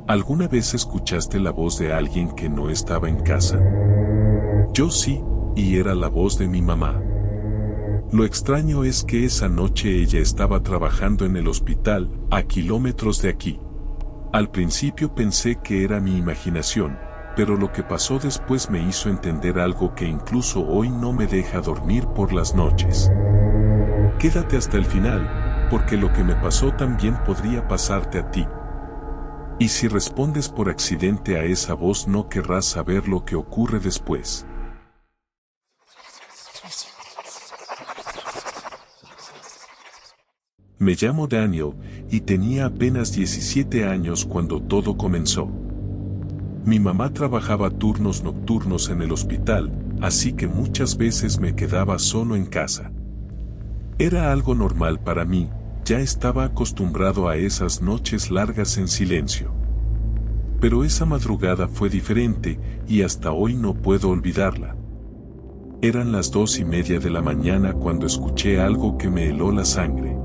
¿Alguna vez escuchaste la voz de alguien que no estaba en casa? Yo sí, y era la voz de mi mamá. Lo extraño es que esa noche ella estaba trabajando en el hospital, a kilómetros de aquí. Al principio pensé que era mi imaginación, pero lo que pasó después me hizo entender algo que incluso hoy no me deja dormir por las noches. Quédate hasta el final, porque lo que me pasó también podría pasarte a ti. Y si respondes por accidente a esa voz, no querrás saber lo que ocurre después. Me llamo Daniel, y tenía apenas 17 años cuando todo comenzó. Mi mamá trabajaba turnos nocturnos en el hospital, así que muchas veces me quedaba solo en casa. Era algo normal para mí, ya estaba acostumbrado a esas noches largas en silencio. Pero esa madrugada fue diferente, y hasta hoy no puedo olvidarla. Eran las 2:30 de la mañana cuando escuché algo que me heló la sangre.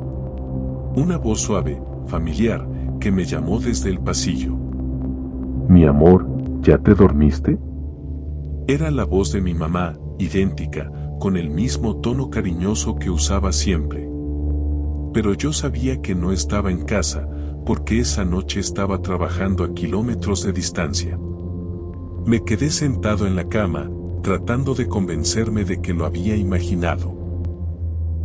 Una voz suave, familiar, que me llamó desde el pasillo. Mi amor, ¿ya te dormiste? Era la voz de mi mamá, idéntica, con el mismo tono cariñoso que usaba siempre. Pero yo sabía que no estaba en casa, porque esa noche estaba trabajando a kilómetros de distancia. Me quedé sentado en la cama, tratando de convencerme de que lo había imaginado.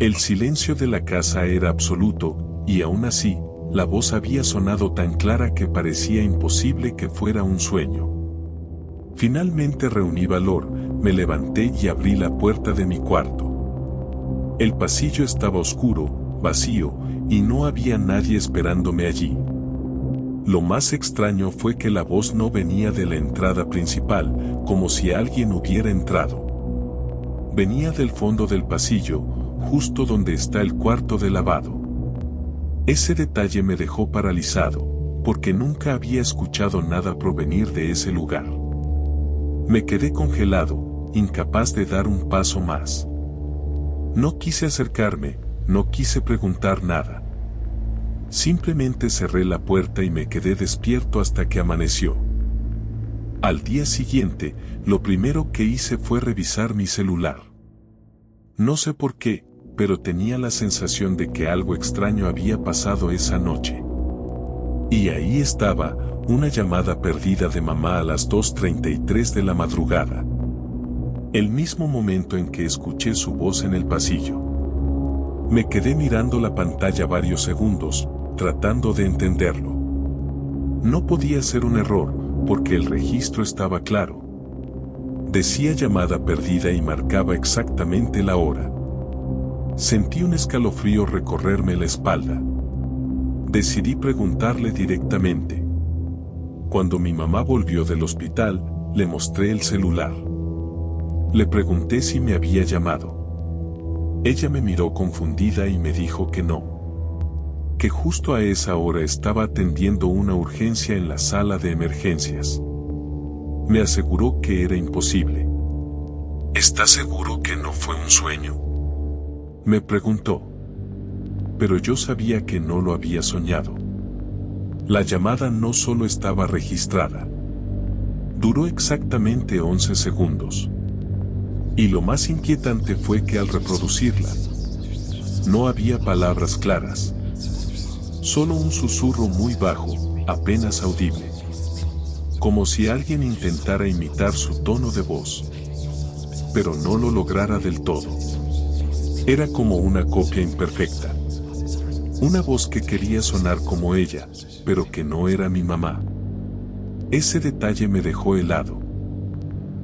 El silencio de la casa era absoluto, y aún así, la voz había sonado tan clara que parecía imposible que fuera un sueño. Finalmente reuní valor, me levanté y abrí la puerta de mi cuarto. El pasillo estaba oscuro, vacío, y no había nadie esperándome allí. Lo más extraño fue que la voz no venía de la entrada principal, como si alguien hubiera entrado. Venía del fondo del pasillo, justo donde está el cuarto de lavado. Ese detalle me dejó paralizado, porque nunca había escuchado nada provenir de ese lugar. Me quedé congelado, incapaz de dar un paso más. No quise acercarme, no quise preguntar nada. Simplemente cerré la puerta y me quedé despierto hasta que amaneció. Al día siguiente, lo primero que hice fue revisar mi celular. No sé por qué, pero tenía la sensación de que algo extraño había pasado esa noche. Y ahí estaba, una llamada perdida de mamá a las 2:33 de la madrugada. El mismo momento en que escuché su voz en el pasillo. Me quedé mirando la pantalla varios segundos, tratando de entenderlo. No podía ser un error, porque el registro estaba claro. Decía llamada perdida y marcaba exactamente la hora. Sentí un escalofrío recorrerme la espalda. Decidí preguntarle directamente. Cuando mi mamá volvió del hospital, le mostré el celular. Le pregunté si me había llamado. Ella me miró confundida y me dijo que no. Que justo a esa hora estaba atendiendo una urgencia en la sala de emergencias. Me aseguró que era imposible. ¿Estás seguro que no fue un sueño?, me preguntó. Pero yo sabía que no lo había soñado. La llamada no solo estaba registrada. Duró exactamente 11 segundos. Y lo más inquietante fue que al reproducirla, no había palabras claras. Solo un susurro muy bajo, apenas audible. Como si alguien intentara imitar su tono de voz. Pero no lo lograra del todo. Era como una copia imperfecta. Una voz que quería sonar como ella, pero que no era mi mamá. Ese detalle me dejó helado.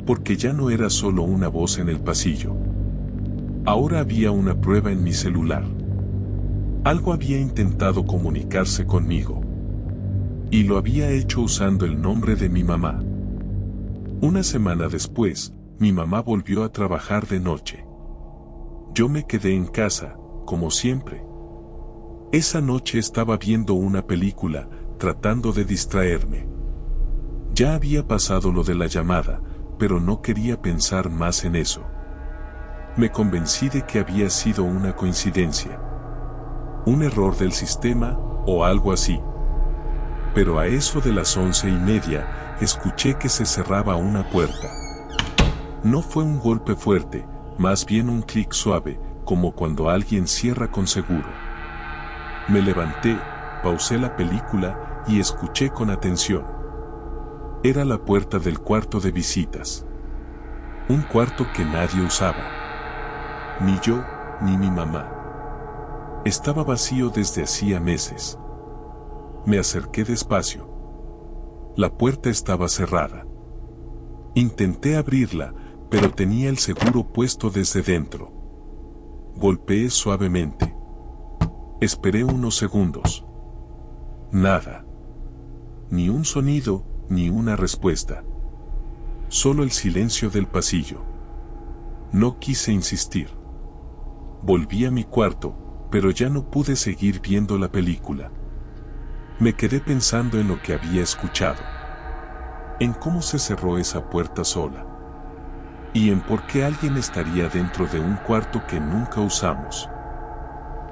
Porque ya no era solo una voz en el pasillo. Ahora había una prueba en mi celular. Algo había intentado comunicarse conmigo. Y lo había hecho usando el nombre de mi mamá. Una semana después, mi mamá volvió a trabajar de noche. Yo me quedé en casa, como siempre. Esa noche estaba viendo una película, tratando de distraerme. Ya había pasado lo de la llamada, pero no quería pensar más en eso. Me convencí de que había sido una coincidencia. Un error del sistema, o algo así. Pero a eso de las 11:30, escuché que se cerraba una puerta. No fue un golpe fuerte, más bien un clic suave, como cuando alguien cierra con seguro. Me levanté, pausé la película y escuché con atención. Era la puerta del cuarto de visitas. Un cuarto que nadie usaba. Ni yo, ni mi mamá. Estaba vacío desde hacía meses. Me acerqué despacio. La puerta estaba cerrada. Intenté abrirla, pero tenía el seguro puesto desde dentro. Golpeé suavemente. Esperé unos segundos. Nada. Ni un sonido, ni una respuesta. Solo el silencio del pasillo. No quise insistir. Volví a mi cuarto, pero ya no pude seguir viendo la película. Me quedé pensando en lo que había escuchado. En cómo se cerró esa puerta sola. Y en por qué alguien estaría dentro de un cuarto que nunca usamos.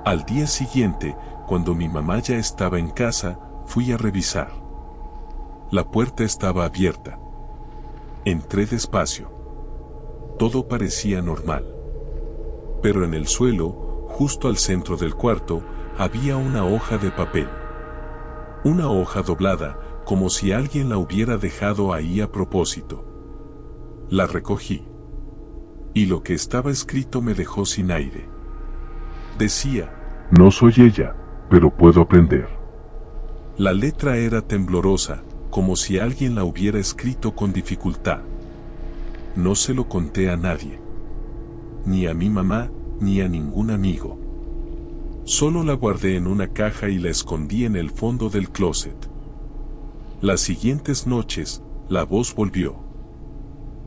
Al día siguiente, cuando mi mamá ya estaba en casa, fui a revisar. La puerta estaba abierta. Entré despacio. Todo parecía normal. Pero en el suelo, justo al centro del cuarto, había una hoja de papel. Una hoja doblada, como si alguien la hubiera dejado ahí a propósito. La recogí. Y lo que estaba escrito me dejó sin aire. Decía: No soy ella, pero puedo aprender. La letra era temblorosa, como si alguien la hubiera escrito con dificultad. No se lo conté a nadie. Ni a mi mamá, ni a ningún amigo. Solo la guardé en una caja y la escondí en el fondo del closet. Las siguientes noches, la voz volvió.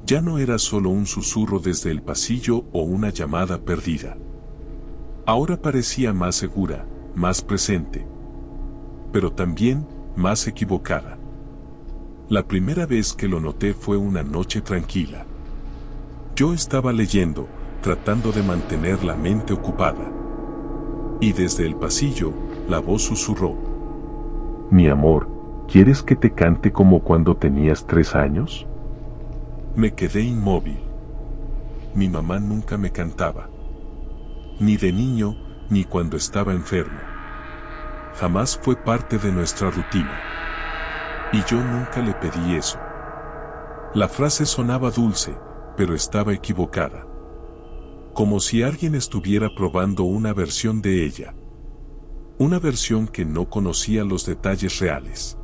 Ya no era solo un susurro desde el pasillo o una llamada perdida. Ahora parecía más segura, más presente. Pero también más equivocada. La primera vez que lo noté fue una noche tranquila. Yo estaba leyendo, tratando de mantener la mente ocupada. Y desde el pasillo, la voz susurró: Mi amor, ¿quieres que te cante como cuando tenías 3 años? Me quedé inmóvil. Mi mamá nunca me cantaba. Ni de niño, ni cuando estaba enfermo. Jamás fue parte de nuestra rutina. Y yo nunca le pedí eso. La frase sonaba dulce, pero estaba equivocada. Como si alguien estuviera probando una versión de ella. Una versión que no conocía los detalles reales.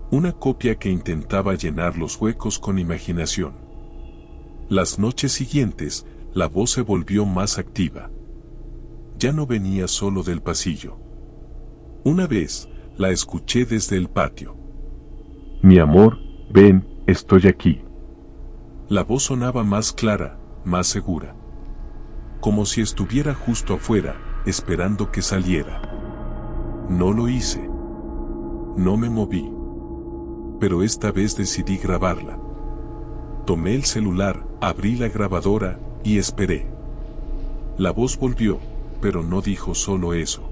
Una copia que intentaba llenar los huecos con imaginación. Las noches siguientes, la voz se volvió más activa. Ya no venía solo del pasillo. Una vez, la escuché desde el patio. Mi amor, ven, estoy aquí. La voz sonaba más clara, más segura. Como si estuviera justo afuera, esperando que saliera. No lo hice. No me moví. Pero esta vez decidí grabarla. Tomé el celular, abrí la grabadora, y esperé. La voz volvió, pero no dijo solo eso.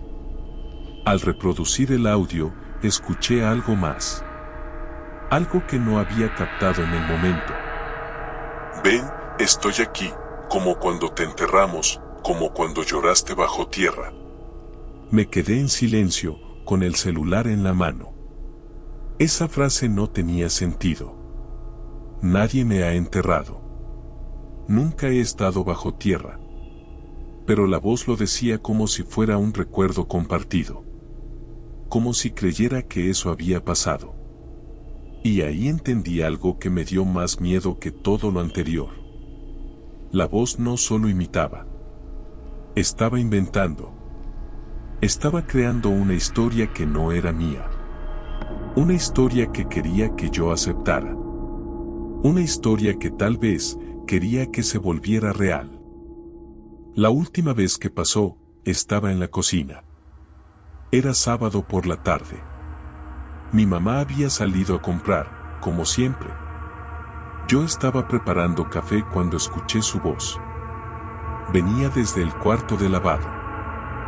Al reproducir el audio, escuché algo más. Algo que no había captado en el momento. Ven, estoy aquí, como cuando te enterramos, como cuando lloraste bajo tierra. Me quedé en silencio, con el celular en la mano. Esa frase no tenía sentido. Nadie me ha enterrado. Nunca he estado bajo tierra. Pero la voz lo decía como si fuera un recuerdo compartido. Como si creyera que eso había pasado. Y ahí entendí algo que me dio más miedo que todo lo anterior. La voz no solo imitaba. Estaba inventando. Estaba creando una historia que no era mía. Una historia que quería que yo aceptara. Una historia que tal vez quería que se volviera real. La última vez que pasó, estaba en la cocina. Era sábado por la tarde. Mi mamá había salido a comprar, como siempre. Yo estaba preparando café cuando escuché su voz. Venía desde el cuarto de lavado.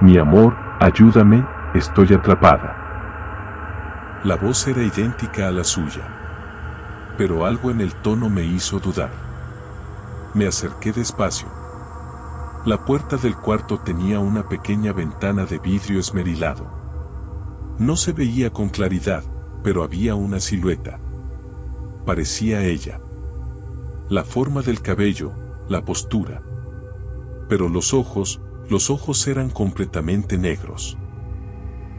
Mi amor, ayúdame, estoy atrapada. La voz era idéntica a la suya. Pero algo en el tono me hizo dudar. Me acerqué despacio. La puerta del cuarto tenía una pequeña ventana de vidrio esmerilado. No se veía con claridad, pero había una silueta. Parecía ella. La forma del cabello, la postura. Pero los ojos eran completamente negros.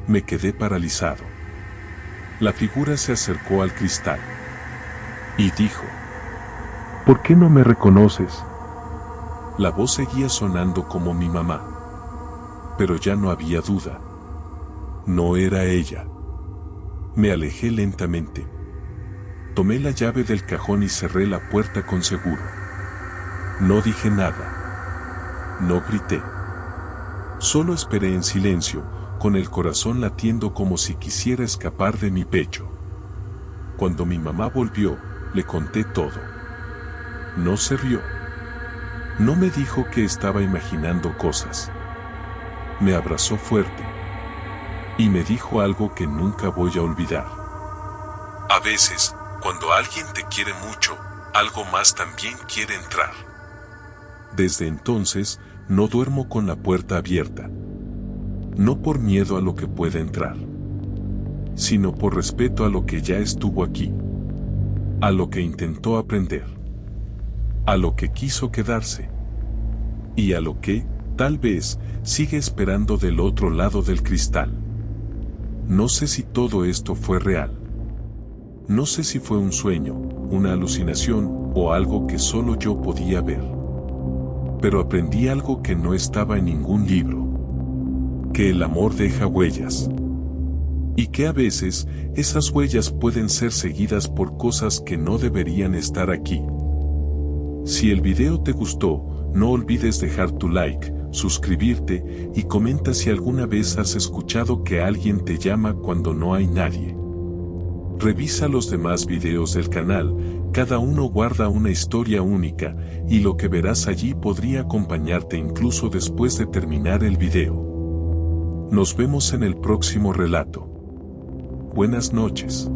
Me quedé paralizado. La figura se acercó al cristal y dijo: ¿Por qué no me reconoces? La voz seguía sonando como mi mamá. Pero ya no había duda. No era ella. Me alejé lentamente. Tomé la llave del cajón y cerré la puerta con seguro. No dije nada. No grité. Solo esperé en silencio, con el corazón latiendo como si quisiera escapar de mi pecho. Cuando mi mamá volvió, le conté todo. No se rió. No me dijo que estaba imaginando cosas. Me abrazó fuerte. Y me dijo algo que nunca voy a olvidar. A veces, cuando alguien te quiere mucho, algo más también quiere entrar. Desde entonces, no duermo con la puerta abierta. No por miedo a lo que pueda entrar, sino por respeto a lo que ya estuvo aquí, a lo que intentó aprender, a lo que quiso quedarse, y a lo que, tal vez, sigue esperando del otro lado del cristal. No sé si todo esto fue real. No sé si fue un sueño, una alucinación o algo que solo yo podía ver. Pero aprendí algo que no estaba en ningún libro. Que el amor deja huellas. Y que a veces, esas huellas pueden ser seguidas por cosas que no deberían estar aquí. Si el video te gustó, no olvides dejar tu like, suscribirte y comenta si alguna vez has escuchado que alguien te llama cuando no hay nadie. Revisa los demás videos del canal, cada uno guarda una historia única, y lo que verás allí podría acompañarte incluso después de terminar el video. Nos vemos en el próximo relato. Buenas noches.